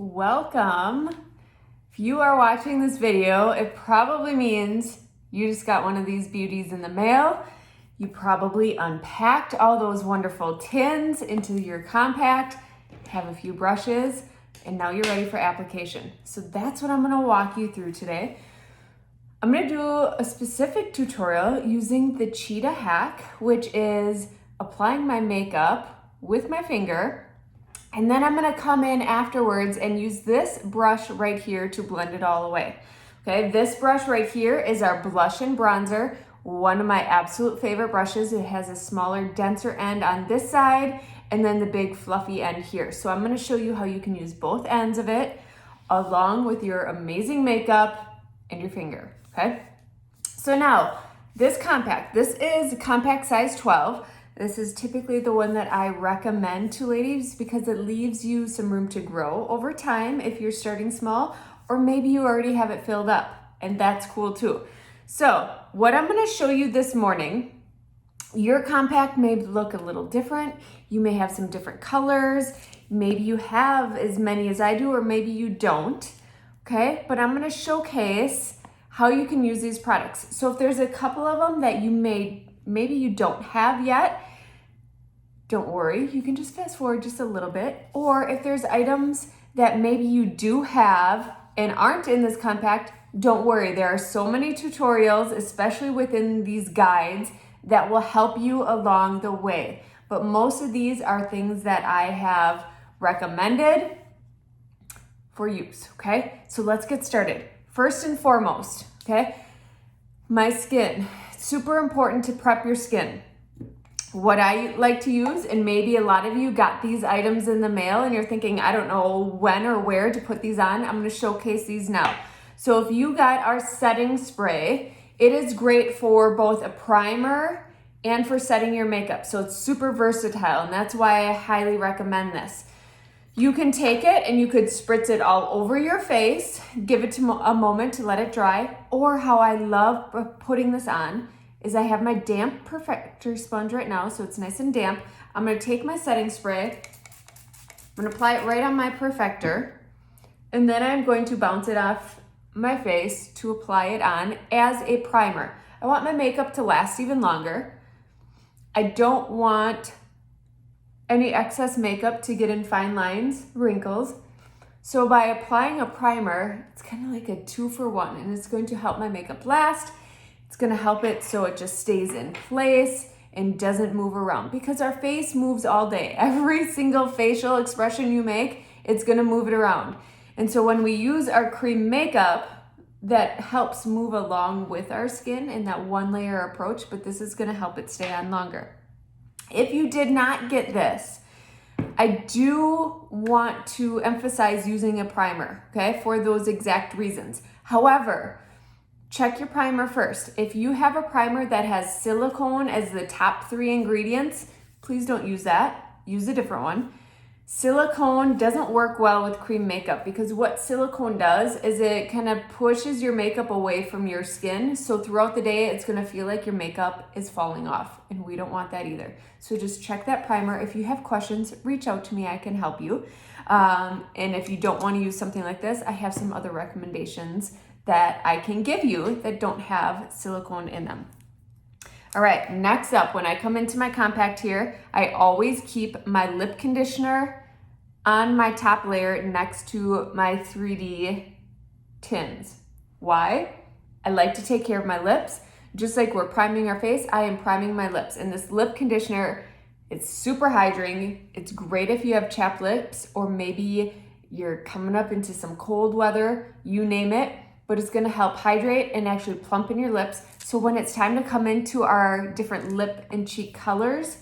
Welcome. If you are watching this video, it probably means you just got one of these beauties in the mail. You probably unpacked all those wonderful tins into your compact, have a few brushes, and now you're ready for application. So that's what I'm gonna walk you through today. I'm gonna do a specific tutorial using the Cheetah HAC, which is applying my makeup with my finger. And then I'm gonna come in afterwards and use this brush right here to blend it all away. Okay, this brush right here is our Blush and Bronzer, one of my absolute favorite brushes. It has a smaller, denser end on this side and then the big fluffy end here. So I'm gonna show you how you can use both ends of it along with your amazing makeup and your finger, okay? So now, this compact, this is compact size 12. This is typically the one that I recommend to ladies because it leaves you some room to grow over time if you're starting small, or maybe you already have it filled up, and that's cool too. So what I'm gonna show you this morning, your compact may look a little different. You may have some different colors. Maybe you have as many as I do, or maybe you don't, okay? But I'm gonna showcase how you can use these products. So if there's a couple of them that you maybe you don't have yet, don't worry, you can just fast forward just a little bit. Or if there's items that maybe you do have and aren't in this compact, don't worry, there are so many tutorials, especially within these guides, that will help you along the way. But most of these are things that I have recommended for use, okay? So let's get started. First and foremost, okay, my skin. Super important to prep your skin. What I like to use, and maybe a lot of you got these items in the mail and you're thinking, I don't know when or where to put these on. I'm gonna showcase these now. So if you got our setting spray, it is great for both a primer and for setting your makeup. So it's super versatile, and that's why I highly recommend this. You can take it and you could spritz it all over your face, give it a moment to let it dry, or how I love putting this on is I have my damp perfector sponge right now, so it's nice and damp. I'm gonna take my setting spray, I'm gonna apply it right on my perfector, and then I'm going to bounce it off my face to apply it on as a primer. I want my makeup to last even longer. I don't want any excess makeup to get in fine lines, wrinkles. So by applying a primer, it's kind of like a 2-for-1, and it's going to help my makeup last. It's gonna help it so it just stays in place and doesn't move around, because our face moves all day. Every single facial expression you make, it's gonna move it around. And so when we use our cream makeup, that helps move along with our skin in that one layer approach, but this is gonna help it stay on longer. If you did not get this, I do want to emphasize using a primer, okay, for those exact reasons. However, check your primer first. If you have a primer that has silicone as the top 3 ingredients, please don't use that. Use a different one. Silicone doesn't work well with cream makeup because what silicone does is it kind of pushes your makeup away from your skin. So throughout the day, it's gonna feel like your makeup is falling off, and we don't want that either. So just check that primer. If you have questions, reach out to me, I can help you. And if you don't wanna use something like this, I have some other recommendations that I can give you that don't have silicone in them. All right, next up, when I come into my compact here, I always keep my lip conditioner on my top layer next to my 3D tins. Why? I like to take care of my lips. Just like we're priming our face, I am priming my lips. And this lip conditioner, it's super hydrating. It's great if you have chapped lips, or maybe you're coming up into some cold weather, you name it, but it's gonna help hydrate and actually plump in your lips. So when it's time to come into our different lip and cheek colors,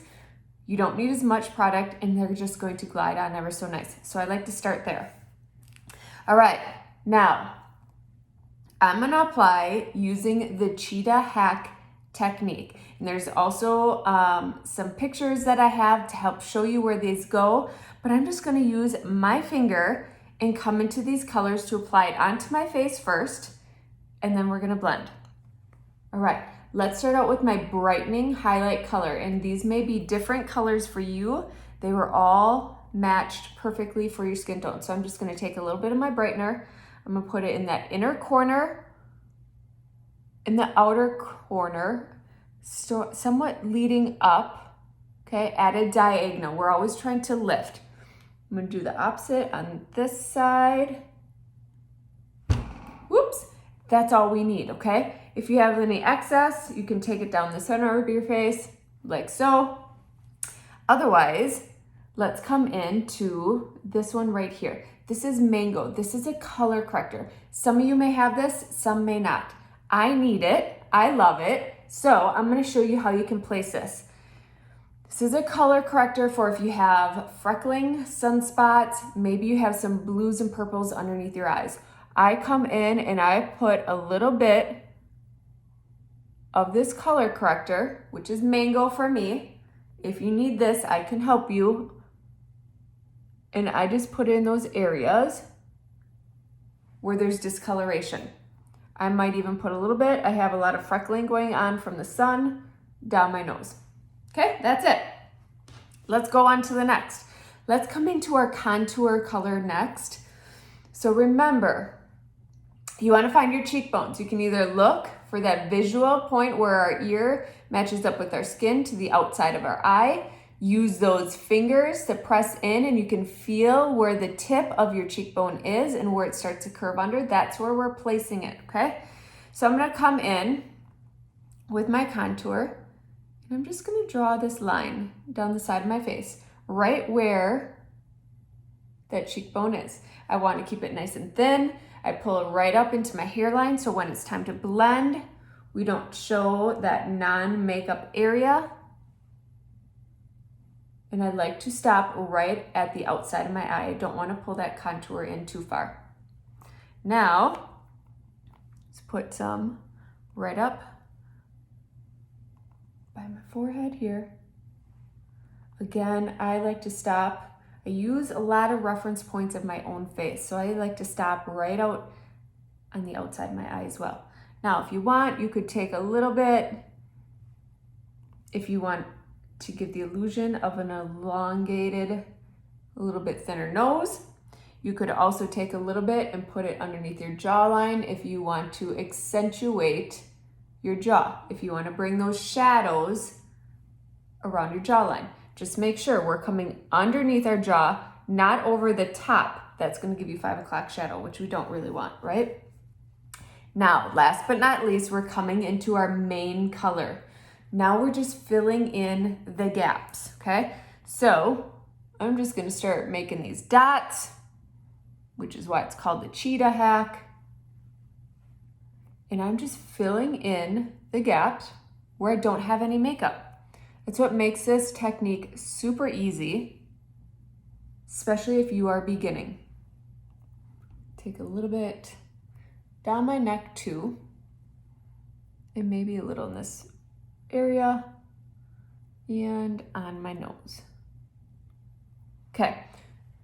you don't need as much product and they're just going to glide on ever so nice. So I like to start there. All right, now I'm gonna apply using the Cheetah HAC technique. And there's also some pictures that I have to help show you where these go, but I'm just gonna use my finger and come into these colors to apply it onto my face first, and then we're gonna blend. All right, let's start out with my brightening highlight color, and these may be different colors for you. They were all matched perfectly for your skin tone. So I'm just gonna take a little bit of my brightener. I'm gonna put it in that inner corner, in the outer corner, so somewhat leading up, okay, at a diagonal. We're always trying to lift. I'm gonna do the opposite on this side. Whoops, that's all we need, okay? If you have any excess, you can take it down the center of your face, like so. Otherwise, let's come into this one right here. This is Mango. This is a color corrector. Some of you may have this, some may not. I need it, I love it, so I'm gonna show you how you can place this. This is a color corrector for if you have freckling, sunspots, maybe you have some blues and purples underneath your eyes. I come in and I put a little bit of this color corrector, which is Mango for me. If you need this, I can help you. And I just put it in those areas where there's discoloration. I might even put a little bit. I have a lot of freckling going on from the sun down my nose. Okay, that's it. Let's go on to the next. Let's come into our contour color next. So remember, you want to find your cheekbones. You can either look for that visual point where our ear matches up with our skin to the outside of our eye. Use those fingers to press in and you can feel where the tip of your cheekbone is and where it starts to curve under. That's where we're placing it, okay? So I'm gonna come in with my contour and I'm just gonna draw this line down the side of my face, right where that cheekbone is. I want to keep it nice and thin. I pull it right up into my hairline so when it's time to blend, we don't show that non-makeup area. And I like to stop right at the outside of my eye. I don't want to pull that contour in too far. Now, let's put some right up by my forehead here. Again, I like to stop. I use a lot of reference points of my own face, so I like to stop right out on the outside of my eye as well. Now, if you want, you could take a little bit, if you want to give the illusion of an elongated, a little bit thinner nose. You could also take a little bit and put it underneath your jawline if you want to accentuate your jaw, if you want to bring those shadows around your jawline. Just make sure we're coming underneath our jaw, not over the top. That's going to give you 5 o'clock shadow, which we don't really want, right? Now, last but not least, we're coming into our main color. Now we're just filling in the gaps, okay? So I'm just gonna start making these dots, which is why it's called the Cheetah hack. And I'm just filling in the gaps where I don't have any makeup. It's what makes this technique super easy, especially if you are beginning. Take a little bit down my neck too, and maybe a little in this area and on my nose. Okay,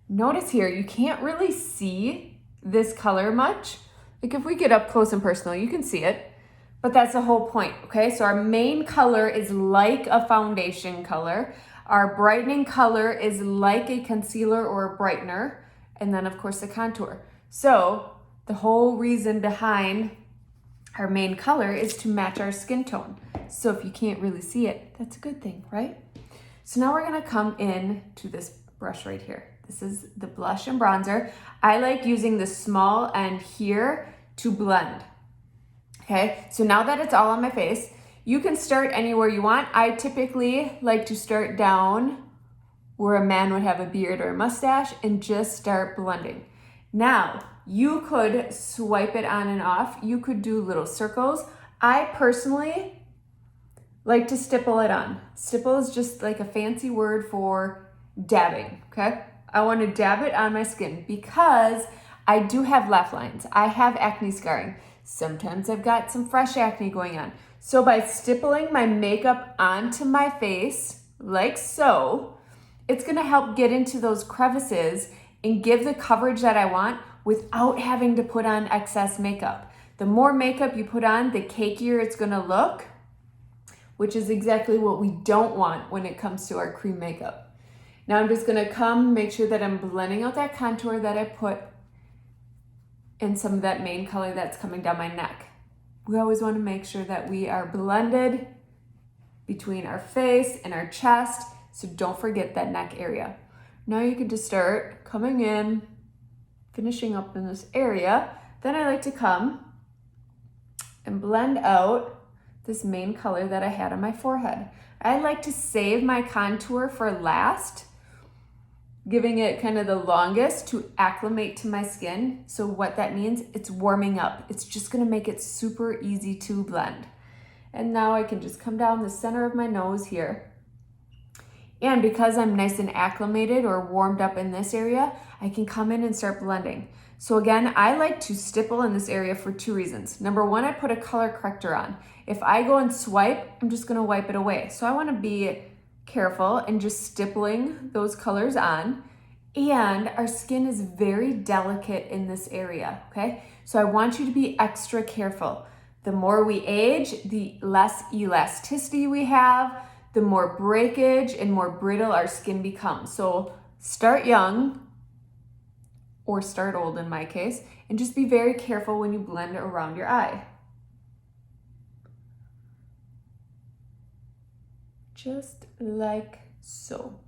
notice here, you can't really see this color much. Like if we get up close and personal, you can see it, but that's the whole point, okay? So our main color is like a foundation color. Our brightening color is like a concealer or a brightener, and then of course the contour. So the whole reason behind our main color is to match our skin tone. So if you can't really see it, that's a good thing, right? So now we're gonna come in to this brush right here. This is the Blush and Bronzer. I like using the small end here to blend, okay? So now that it's all on my face, you can start anywhere you want. I typically like to start down where a man would have a beard or a mustache and just start blending. Now, you could swipe it on and off. You could do little circles. I personally like to stipple it on. Stipple is just like a fancy word for dabbing, okay? I want to dab it on my skin because I do have laugh lines. I have acne scarring. Sometimes I've got some fresh acne going on. So by stippling my makeup onto my face, like so, it's gonna help get into those crevices and give the coverage that I want without having to put on excess makeup. The more makeup you put on, the cakier it's gonna look, which is exactly what we don't want when it comes to our cream makeup. Now I'm just gonna make sure that I'm blending out that contour that I put in some of that main color that's coming down my neck. We always wanna make sure that we are blended between our face and our chest, so don't forget that neck area. Now you can just start coming in, finishing up in this area. Then I like to come and blend out this main color that I had on my forehead. I like to save my contour for last, giving it kind of the longest to acclimate to my skin. So what that means, it's warming up. It's just gonna make it super easy to blend. And now I can just come down the center of my nose here. And because I'm nice and acclimated or warmed up in this area, I can come in and start blending. So again, I like to stipple in this area for 2 reasons. Number 1, I put a color corrector on. If I go and swipe, I'm just gonna wipe it away. So I wanna be careful and just stippling those colors on. And our skin is very delicate in this area, okay? So I want you to be extra careful. The more we age, the less elasticity we have, the more breakage and more brittle our skin becomes. So start young, or start old in my case, and just be very careful when you blend around your eye. Just like so.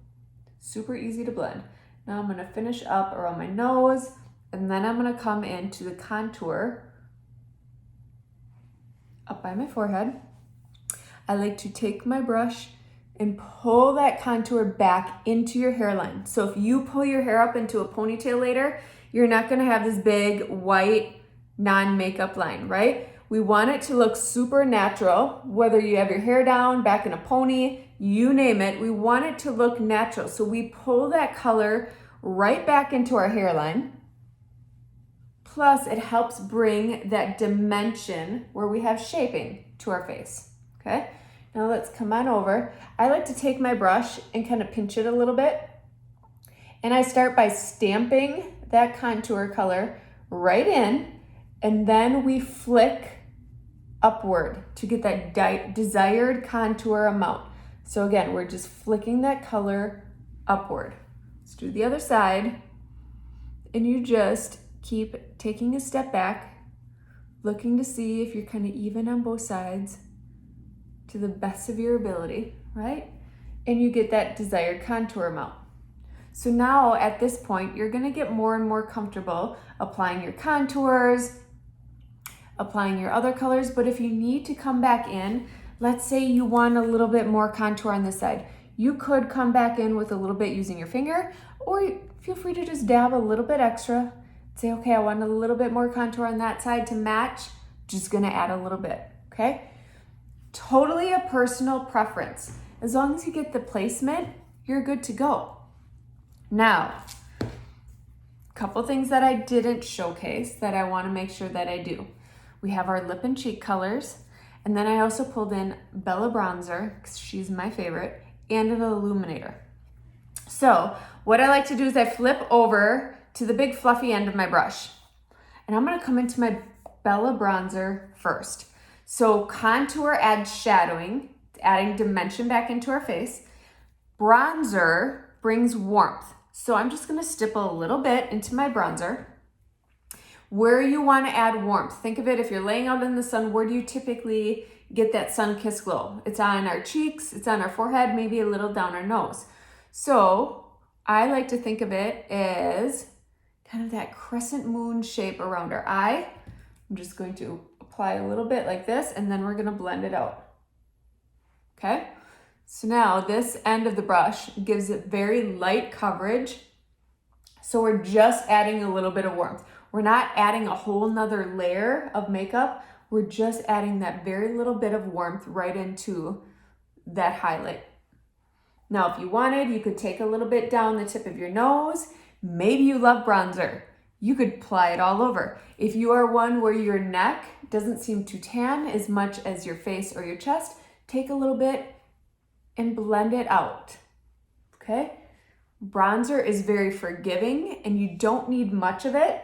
Super easy to blend. Now I'm gonna finish up around my nose, and then I'm gonna come into the contour up by my forehead. I like to take my brush and pull that contour back into your hairline. So if you pull your hair up into a ponytail later, you're not gonna have this big white non-makeup line, right? We want it to look super natural, whether you have your hair down, back in a pony, you name it, we want it to look natural. So we pull that color right back into our hairline. Plus it helps bring that dimension where we have shaping to our face, okay? Now let's come on over. I like to take my brush and kind of pinch it a little bit. And I start by stamping that contour color right in, and then we flick upward to get that desired contour amount. So again, we're just flicking that color upward. Let's do the other side. And you just keep taking a step back, looking to see if you're kind of even on both sides to the best of your ability, right? And you get that desired contour amount. So now at this point, you're gonna get more and more comfortable applying your contours, applying your other colors, but if you need to come back in, let's say you want a little bit more contour on this side, you could come back in with a little bit using your finger, or feel free to just dab a little bit extra. Say, okay, I want a little bit more contour on that side to match, just gonna add a little bit, okay? Totally a personal preference. As long as you get the placement, you're good to go. Now, a couple things that I didn't showcase that I wanna make sure that I do. We have our lip and cheek colors, and then I also pulled in Bella Bronzer, because she's my favorite, and an illuminator. So what I like to do is I flip over to the big fluffy end of my brush, and I'm gonna come into my Bella Bronzer first. So contour adds shadowing, adding dimension back into our face. Bronzer brings warmth. So I'm just gonna stipple a little bit into my bronzer. Where you wanna add warmth, think of it, if you're laying out in the sun, where do you typically get that sun-kissed glow? It's on our cheeks, it's on our forehead, maybe a little down our nose. So I like to think of it as kind of that crescent moon shape around our eye. I'm just going to apply a little bit like this, and then we're gonna blend it out, okay? So now this end of the brush gives it very light coverage. So we're just adding a little bit of warmth. We're not adding a whole nother layer of makeup. We're just adding that very little bit of warmth right into that highlight. Now, if you wanted, you could take a little bit down the tip of your nose. Maybe you love bronzer. You could apply it all over. If you are one where your neck doesn't seem to tan as much as your face or your chest, take a little bit and blend it out, okay? Bronzer is very forgiving and you don't need much of it.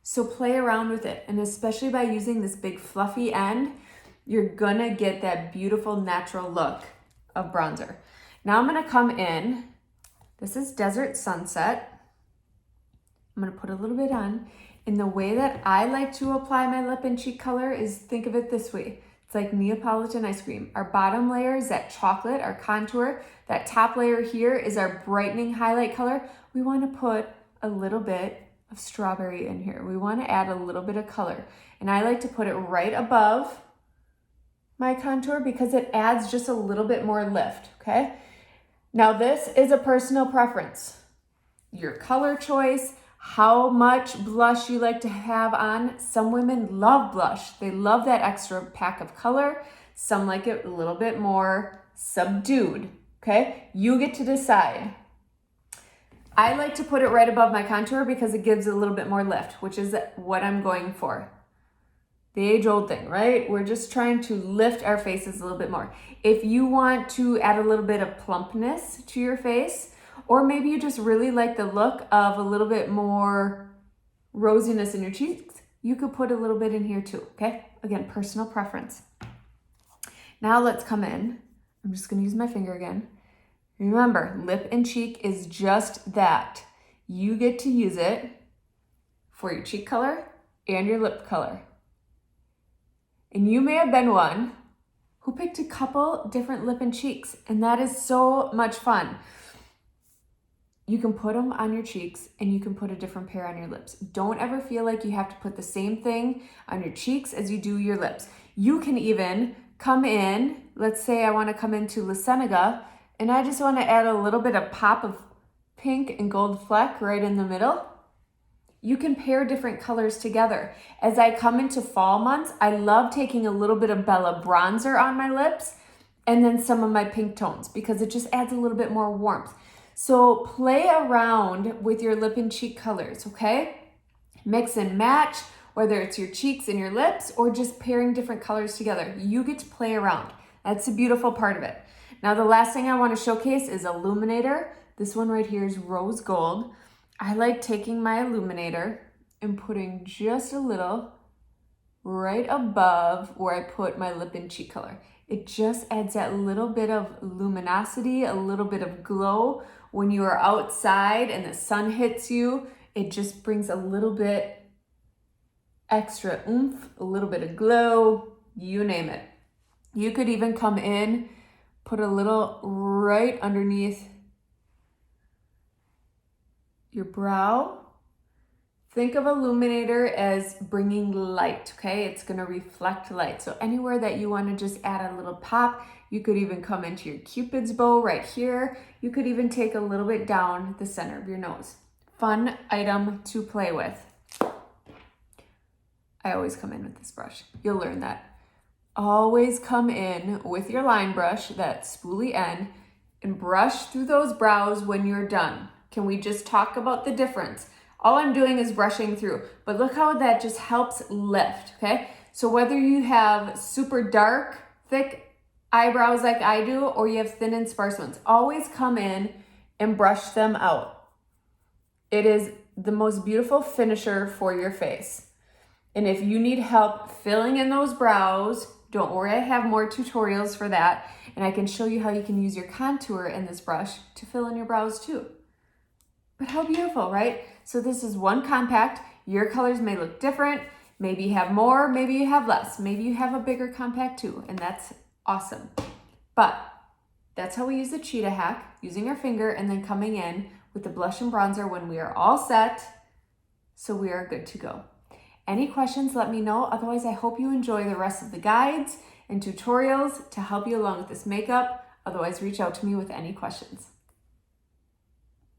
So play around with it. And especially by using this big fluffy end, you're gonna get that beautiful natural look of bronzer. Now I'm gonna come in, this is Desert Sunset. I'm gonna put a little bit on. And the way that I like to apply my lip and cheek color is, think of it this way. It's like Neapolitan ice cream. Our bottom layer is that chocolate, our contour. That top layer here is our brightening highlight color. We wanna put a little bit of strawberry in here. We wanna add a little bit of color. And I like to put it right above my contour because it adds just a little bit more lift, okay? Now this is a personal preference. Your color choice, how much blush you like to have on. Some women love blush. They love that extra pack of color. Some like it a little bit more subdued, okay? You get to decide. I like to put it right above my contour because it gives a little bit more lift, which is what I'm going for. The age-old thing, right? We're just trying to lift our faces a little bit more. If you want to add a little bit of plumpness to your face, or maybe you just really like the look of a little bit more rosiness in your cheeks, you could put a little bit in here too, okay? Again, personal preference. Now let's come in. I'm just gonna use my finger again. Remember, lip and cheek is just that. You get to use it for your cheek color and your lip color. And you may have been one who picked a couple different lip and cheeks, and that is so much fun. You can put them on your cheeks and you can put a different pair on your lips. Don't ever feel like you have to put the same thing on your cheeks as you do your lips. You can even come in, let's say I want to come into La Cienega and I just want to add a little bit of pop of pink and gold fleck right in the middle. You can pair different colors together. As I come into fall months, I love taking a little bit of Bella bronzer on my lips and then some of my pink tones because it just adds a little bit more warmth. So play around with your lip and cheek colors, okay? Mix and match, whether it's your cheeks and your lips or just pairing different colors together. You get to play around. That's the beautiful part of it. Now the last thing I want to showcase is illuminator. This one right here is rose gold. I like taking my illuminator and putting just a little right above where I put my lip and cheek color. It just adds that little bit of luminosity, a little bit of glow. When you are outside and the sun hits you, it just brings a little bit extra oomph, a little bit of glow, you name it. You could even come in, put a little right underneath your brow. Think of illuminator as bringing light, okay? It's gonna reflect light. So anywhere that you wanna just add a little pop, you could even come into your Cupid's bow right here. You could even take a little bit down the center of your nose. Fun item to play with. I always come in with this brush. You'll learn that. Always come in with your line brush, that spoolie end, and brush through those brows when you're done. Can we just talk about the difference? All I'm doing is brushing through, but look how that just helps lift, okay? So whether you have super dark, thick eyebrows like I do, or you have thin and sparse ones, always come in and brush them out. It is the most beautiful finisher for your face. And if you need help filling in those brows, don't worry, I have more tutorials for that. And I can show you how you can use your contour in this brush to fill in your brows too. But how beautiful, right? So this is one compact. Your colors may look different. Maybe you have more, maybe you have less. Maybe you have a bigger compact too, and that's awesome. But that's how we use the Cheetah hack, using our finger and then coming in with the blush and bronzer when we are all set, so we are good to go. Any questions, let me know. Otherwise, I hope you enjoy the rest of the guides and tutorials to help you along with this makeup. Otherwise, reach out to me with any questions.